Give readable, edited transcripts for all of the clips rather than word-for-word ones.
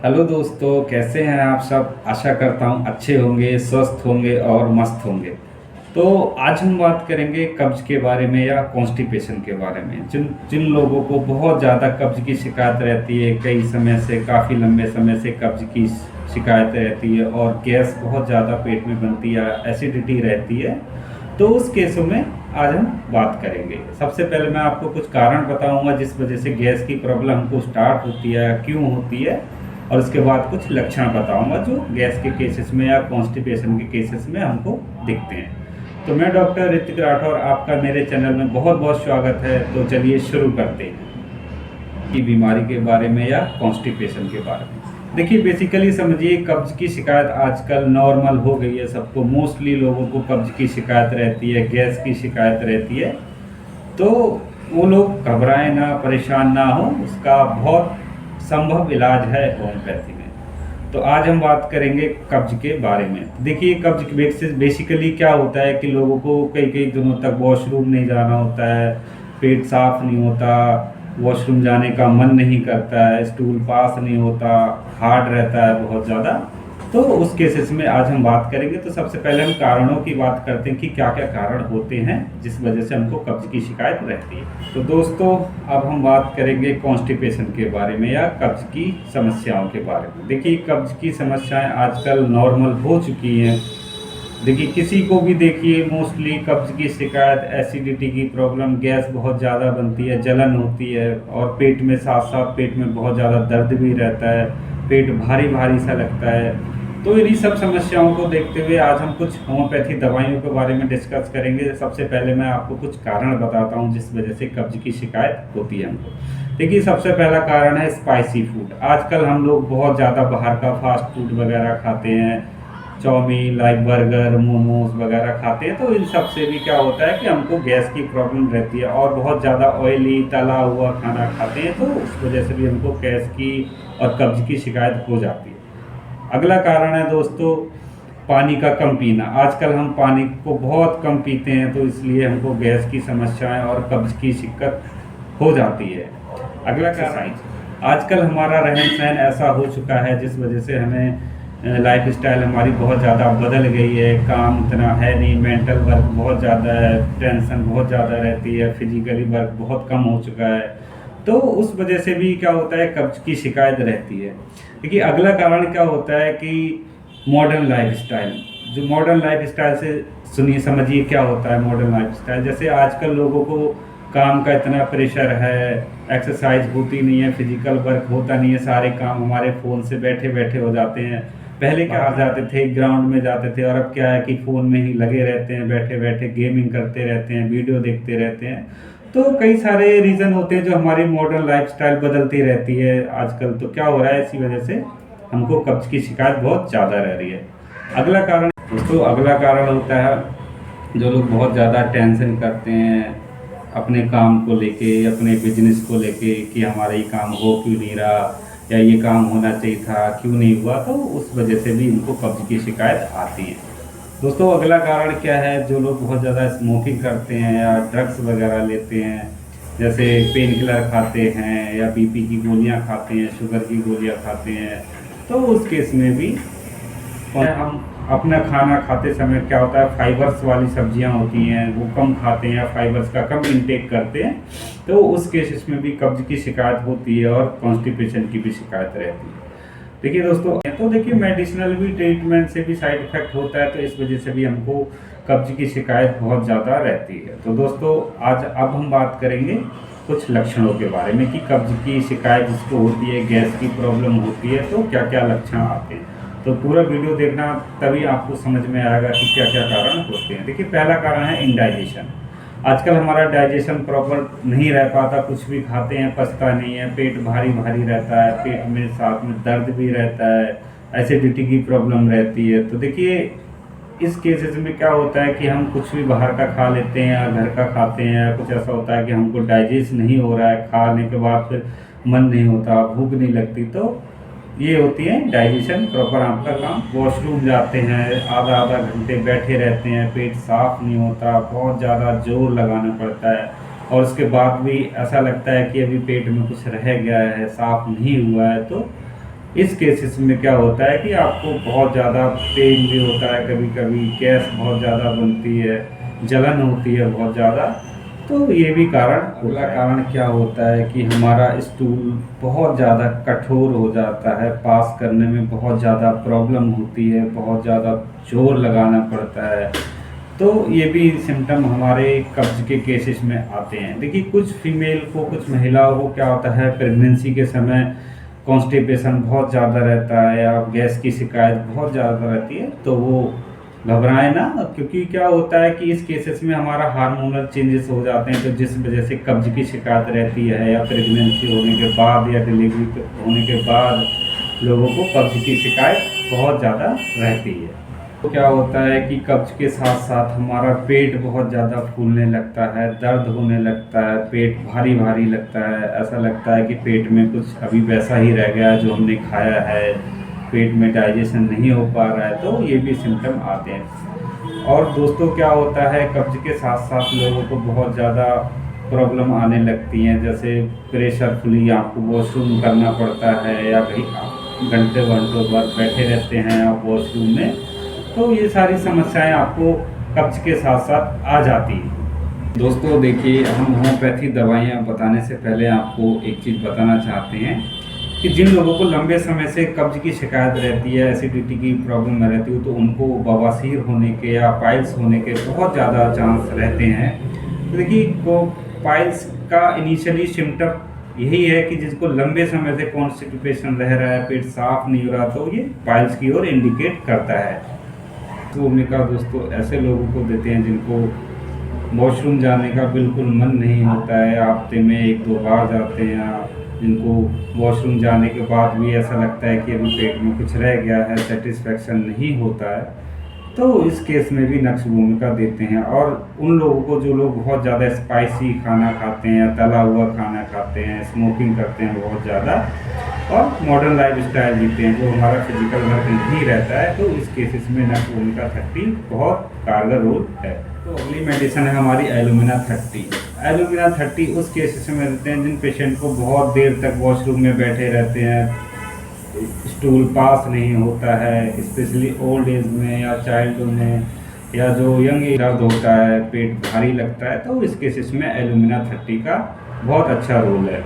Hello दोस्तों, कैसे हैं आप सब। आशा करता हूँ अच्छे होंगे, स्वस्थ होंगे और मस्त होंगे। तो आज हम बात करेंगे कब्ज के बारे में या कॉन्स्टिपेशन के बारे में। जिन जिन लोगों को बहुत ज़्यादा कब्ज की शिकायत रहती है, कई समय से, काफ़ी लंबे समय से कब्ज की शिकायत रहती है और गैस बहुत ज़्यादा पेट में बनती है, एसिडिटी रहती है, तो उस केसों में आज हम बात करेंगे। सबसे पहले मैं आपको कुछ कारण बताऊंगा जिस वजह से गैस की प्रॉब्लम हमको स्टार्ट होती है, क्यों होती है, और उसके बाद कुछ लक्षण बताऊंगा जो गैस के केसेस में या कॉन्स्टिपेशन के केसेस में हमको दिखते हैं। तो मैं डॉक्टर ऋतिक राठौर, आपका मेरे चैनल में बहुत बहुत स्वागत है। तो चलिए शुरू करते हैं की बीमारी के बारे में या कॉन्स्टिपेशन के बारे में। देखिए, बेसिकली समझिए, कब्ज की शिकायत आजकल नॉर्मल हो गई है सबको। मोस्टली लोगों को कब्ज की शिकायत रहती है, गैस की शिकायत रहती है। तो वो लोग घबराएं ना, परेशान ना हो, उसका बहुत संभव इलाज है होम्योपैथी में। तो आज हम बात करेंगे कब्ज के बारे में। देखिए, कब्ज बेसिकली क्या होता है कि लोगों को कई कई दिनों तक वॉशरूम नहीं जाना होता है, पेट साफ नहीं होता, वॉशरूम जाने का मन नहीं करता है, स्टूल पास नहीं होता, हार्ड रहता है बहुत ज़्यादा। तो उस केसेस में आज हम बात करेंगे। तो सबसे पहले हम कारणों की बात करते हैं कि क्या क्या कारण होते हैं जिस वजह से हमको कब्ज की शिकायत रहती है। तो दोस्तों, अब हम बात करेंगे कॉन्स्टिपेशन के बारे में या कब्ज की समस्याओं के बारे में। देखिए, कब्ज की समस्याएं आजकल नॉर्मल हो चुकी हैं। देखिए, किसी को भी देखिए, मोस्टली कब्ज की शिकायत, एसिडिटी की प्रॉब्लम, गैस बहुत ज़्यादा बनती है, जलन होती है और पेट में साथ साथ पेट में बहुत ज़्यादा दर्द भी रहता है, पेट भारी भारी सा लगता है। तो इन्हीं सब समस्याओं को देखते हुए आज हम कुछ होम्योपैथी दवाइयों के बारे में डिस्कस करेंगे। सबसे पहले मैं आपको कुछ कारण बताता हूँ जिस वजह से कब्ज की शिकायत होती है हमको। देखिए, सबसे पहला कारण है स्पाइसी फूड। आजकल हम लोग बहुत ज़्यादा बाहर का फास्ट फूड वगैरह खाते हैं, चाउमीन, लाइक बर्गर, मोमोज वगैरह खाते हैं। तो इन सब से भी क्या होता है कि हमको गैस की प्रॉब्लम रहती है, और बहुत ज़्यादा ऑयली तला हुआ खाना खाते हैं तो उस वजह से भी हमको गैस की और कब्ज की शिकायत हो जाती है। अगला कारण है दोस्तों, पानी का कम पीना। आजकल हम पानी को बहुत कम पीते हैं, तो इसलिए हमको गैस की समस्याएं और कब्ज की शिक्कत हो जाती है। अगला कारण, आजकल हमारा रहन सहन ऐसा हो चुका है जिस वजह से हमें लाइफ स्टाइल हमारी बहुत ज़्यादा बदल गई है। काम इतना है नहीं, मेंटल वर्क बहुत ज़्यादा है, टेंशन बहुत ज़्यादा रहती है, फिजिकली वर्क बहुत कम हो चुका है। तो उस वजह से भी क्या होता है, कब्ज की शिकायत रहती है। देखिए, अगला कारण क्या होता है कि मॉडर्न लाइफस्टाइल। जो मॉडर्न लाइफस्टाइल से, सुनिए समझिए क्या होता है मॉडर्न लाइफस्टाइल। जैसे आजकल लोगों को काम का इतना प्रेशर है, एक्सरसाइज होती नहीं है, फिजिकल वर्क होता नहीं है, सारे काम हमारे फ़ोन से बैठे बैठे हो जाते हैं। पहले क्या जाते थे, ग्राउंड में जाते थे, और अब क्या है कि फ़ोन में ही लगे रहते हैं, बैठे बैठे गेमिंग करते रहते हैं, वीडियो देखते रहते हैं। तो कई सारे रीज़न होते हैं जो हमारी मॉडर्न लाइफस्टाइल बदलती रहती है आजकल। तो क्या हो रहा है, इसी वजह से हमको कब्ज की शिकायत बहुत ज़्यादा रह रही है। अगला कारण दोस्तों, अगला कारण होता है जो लोग बहुत ज़्यादा टेंशन करते हैं अपने काम को लेके, अपने बिजनेस को लेके कि हमारा ये काम हो क्यों नहीं रहा, या ये काम होना चाहिए था क्यों नहीं हुआ। तो उस वजह से भी इनको कब्ज की शिकायत आती है। दोस्तों, अगला कारण क्या है, जो लोग बहुत ज़्यादा स्मोकिंग करते हैं या ड्रग्स वगैरह लेते हैं, जैसे पेन किलर खाते हैं या बीपी की गोलियां खाते हैं, शुगर की गोलियां खाते हैं, तो उस केस में भी हम अपना खाना खाते समय क्या होता है, फाइबर्स वाली सब्जियां होती हैं वो कम खाते हैं या फाइबर्स का कम इंटेक करते हैं, तो उस केसेस में भी कब्ज की शिकायत होती है और कॉन्स्टिपेशन की भी शिकायत रहती है। देखिए दोस्तों, तो देखिए, मेडिसिनल भी ट्रीटमेंट से भी साइड इफेक्ट होता है, तो इस वजह से भी हमको कब्ज की शिकायत बहुत ज़्यादा रहती है। तो दोस्तों, आज अब हम बात करेंगे कुछ लक्षणों के बारे में कि कब्ज की शिकायत जिसको होती है, गैस की प्रॉब्लम होती है, तो क्या क्या लक्षण आते हैं। तो पूरा वीडियो देखना, तभी आपको समझ में आएगा कि क्या क्या कारण होते हैं। देखिए, पहला कारण है इंडाइजेशन। आजकल हमारा डाइजेशन प्रॉपर नहीं रह पाता, कुछ भी खाते हैं पचता नहीं है, पेट भारी भारी रहता है, पेट में साथ में दर्द भी रहता है, एसिडिटी की प्रॉब्लम रहती है। तो देखिए, इस केसेस में क्या होता है कि हम कुछ भी बाहर का खा लेते हैं या घर का खाते हैं, या कुछ ऐसा होता है कि हमको डाइजेस्ट नहीं हो रहा है, खाने के बाद फिर मन नहीं होता, भूख नहीं लगती। तो ये होती है डाइजेशन प्रॉपर आपका काम। वॉशरूम जाते हैं, आधा आधा घंटे बैठे रहते हैं, पेट साफ नहीं होता, बहुत ज़्यादा जोर लगाना पड़ता है, और उसके बाद भी ऐसा लगता है कि अभी पेट में कुछ रह गया है, साफ नहीं हुआ है। तो इस केसेस में क्या होता है कि आपको बहुत ज़्यादा पेन भी होता है, कभी कभी गैस बहुत ज़्यादा बनती है, जलन होती है बहुत ज़्यादा। तो ये भी कारण, अगला कारण क्या होता है कि हमारा स्टूल बहुत ज़्यादा कठोर हो जाता है, पास करने में बहुत ज़्यादा प्रॉब्लम होती है, बहुत ज़्यादा जोर लगाना पड़ता है। तो ये भी सिम्टम हमारे कब्ज के केसेस में आते हैं। देखिए कुछ फीमेल को, कुछ महिलाओं को क्या होता है, प्रेगनेंसी के समय कॉन्स्टिपेशन बहुत ज़्यादा रहता है या गैस की शिकायत बहुत ज़्यादा रहती है, तो वो घबराए ना, क्योंकि क्या होता है कि इस केसेस में हमारा हार्मोनल चेंजेस हो जाते हैं, तो जिस वजह से कब्ज की शिकायत रहती है, या प्रेगनेंसी होने के बाद या डिलीवरी होने के बाद लोगों को कब्ज की शिकायत बहुत ज़्यादा रहती है। तो क्या होता है कि कब्ज के साथ साथ हमारा पेट बहुत ज़्यादा फूलने लगता है, दर्द होने लगता है, पेट भारी भारी लगता है, ऐसा लगता है कि पेट में कुछ अभी वैसा ही रह गया जो हमने खाया है, पेट में डाइजेशन नहीं हो पा रहा है। तो ये भी सिम्टम आते हैं। और दोस्तों क्या होता है, कब्ज के साथ साथ लोगों को बहुत ज़्यादा प्रॉब्लम आने लगती हैं, जैसे प्रेशर फुली, आपको वॉशरूम करना पड़ता है, या कहीं आप घंटे घंटों भर बैठे रहते हैं आप वॉशरूम में, तो ये सारी समस्याएं आपको कब्ज के साथ साथ आ जाती हैं। दोस्तों देखिए, हम होम्योपैथी दवाइयाँ बताने से पहले आपको एक चीज़ बताना चाहते हैं कि जिन लोगों को लंबे समय से कब्ज की शिकायत रहती है, एसिडिटी की प्रॉब्लम रहती हो, तो उनको बवासीर होने के या पाइल्स होने के बहुत ज़्यादा चांस रहते हैं। तो देखिए को पाइल्स का इनिशियली सिम्टम यही है कि जिसको लंबे समय से कॉन्स्टिपेशन रह रहा है, पेट साफ नहीं हो रहा, तो ये पाइल्स की ओर इंडिकेट करता है। तो भूमिका दोस्तों ऐसे लोगों को देते हैं जिनको वॉशरूम जाने का बिल्कुल मन नहीं होता है, हफ्ते में 1-2 बार जाते हैं, जिनको वॉशरूम जाने के बाद भी ऐसा लगता है कि अभी पेट में कुछ रह गया है, सेटिस्फैक्शन नहीं होता है, तो इस केस में भी नक्श भूमिका देते हैं। और उन लोगों को, जो लोग बहुत ज़्यादा स्पाइसी खाना खाते हैं, तला हुआ खाना खाते हैं, स्मोकिंग करते हैं बहुत ज़्यादा, और मॉडर्न लाइफ स्टाइल जीते हैं, जो हमारा फिजिकल वर्क नहीं रहता है, तो इस केसेस में नक्श भूमिका 30 बहुत कारगर रोल है। तो अगली मेडिसिन है हमारी एलुमिना 30। एलुमिना 30 उस केसेस में देते हैं जिन पेशेंट को बहुत देर तक वॉशरूम में बैठे रहते हैं, स्टूल पास नहीं होता है, स्पेशली ओल्ड एज में या चाइल्डहुड में, या जो यंग एज दर्द होता है, पेट भारी लगता है, तो इस केसेस में एलुमिना 30 का बहुत अच्छा रोल है।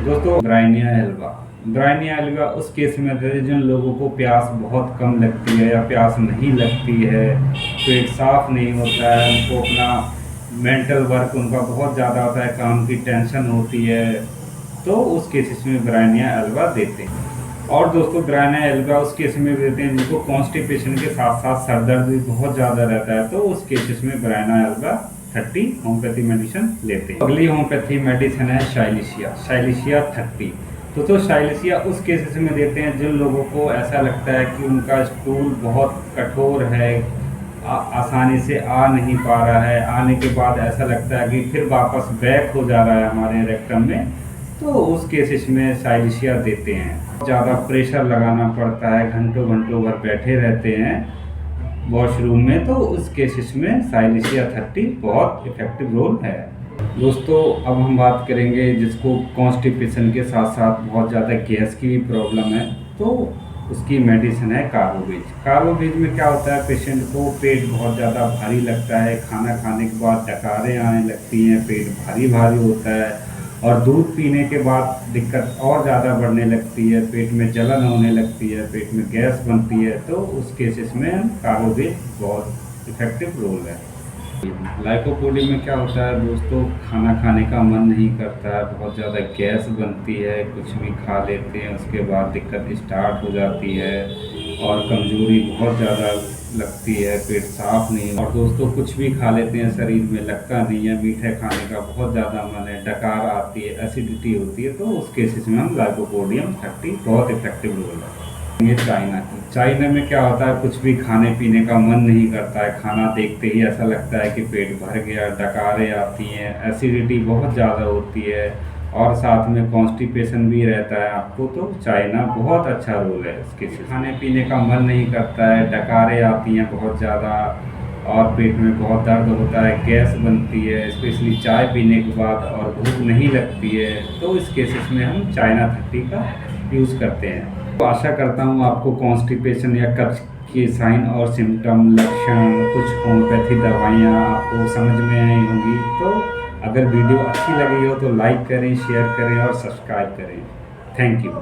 दोस्तों ब्राइनिया एल्बा, ब्राइनिया एल्बा उस केस में जिन लोगों को प्यास बहुत कम लगती है या प्यास नहीं लगती है, पेट साफ नहीं होता है, उनको अपना मेंटल वर्क उनका बहुत ज़्यादा होता है, काम की टेंशन होती है, तो उस केसेस में ब्राइनिया एल्बा देते हैं। और दोस्तों ब्राइनिया एल्बा उस केस में देते हैं जिनको कॉन्स्टिपेशन के साथ साथ सर दर्द भी बहुत ज़्यादा रहता है, तो उस केसेस में ब्राइनिया एल्बा 30 होम्योपैथी मेडिसिन लेते हैं। अगली होम्योपैथी मेडिसिन है शाइलिशिया, शाइलिशिया 30। तो शाइलिशिया उस केसेस में देते हैं जिन लोगों को ऐसा लगता है कि उनका स्टूल बहुत कठोर है, आसानी से आ नहीं पा रहा है, आने के बाद ऐसा लगता है कि फिर वापस बैक हो जा रहा है हमारे रेक्टम में, तो उस केसेस में शाइलिशिया देते हैं। ज़्यादा प्रेशर लगाना पड़ता है, घंटों घंटों भर बैठे रहते हैं वॉशरूम में, तो उस केसेस में शाइलिशिया 30 बहुत इफेक्टिव रोल है। दोस्तों अब हम बात करेंगे जिसको कॉन्स्टिपेशन के साथ साथ बहुत ज़्यादा गैस की भी प्रॉब्लम है, तो उसकी मेडिसिन है कार्बोवेज। कार्बोवेज में क्या होता है, पेशेंट को पेट बहुत ज़्यादा भारी लगता है, खाना खाने के बाद डकारें आने लगती हैं, पेट भारी भारी होता है, और दूध पीने के बाद दिक्कत और ज़्यादा बढ़ने लगती है, पेट में जलन होने लगती है, पेट में गैस बनती है, तो उस केसेस में कार्बोवेज बहुत इफेक्टिव रोल है। लाइकोपोडियम में क्या होता है दोस्तों, खाना खाने का मन नहीं करता है, बहुत ज़्यादा गैस बनती है, कुछ भी खा लेते हैं उसके बाद दिक्कत स्टार्ट हो जाती है, और कमज़ोरी बहुत ज़्यादा लगती है, पेट साफ नहीं, और दोस्तों कुछ भी खा लेते हैं शरीर में लगता नहीं है, मीठे खाने का बहुत ज़्यादा मन है, डकार आती है, एसिडिटी होती है, तो उस केसेस में हम लाइकोपोडियम 30 बहुत इफेक्टिव रोल है। ये चाइना की, चाइना में क्या होता है, कुछ भी खाने पीने का मन नहीं करता है, खाना देखते ही ऐसा लगता है कि पेट भर गया, डकारें आती हैं, एसिडिटी बहुत ज़्यादा होती है, और साथ में कॉन्स्टिपेशन भी रहता है आपको, तो चाइना बहुत अच्छा रोल है इसके। खाने पीने का मन नहीं करता है, डकारें आती हैं बहुत ज़्यादा, और पेट में बहुत दर्द होता है, गैस बनती है, स्पेशली चाय पीने के बाद, और भूख नहीं लगती है, तो इस केसेस में हम चाइना 30 का यूज़ करते हैं। तो आशा करता हूँ आपको कॉन्स्टिपेशन या कब्ज के साइन और सिम्टम, लक्षण, कुछ होम्योपैथी दवाइयाँ आपको समझ में आई होंगी। तो अगर वीडियो अच्छी लगी हो तो लाइक करें, शेयर करें और सब्सक्राइब करें। Thank you.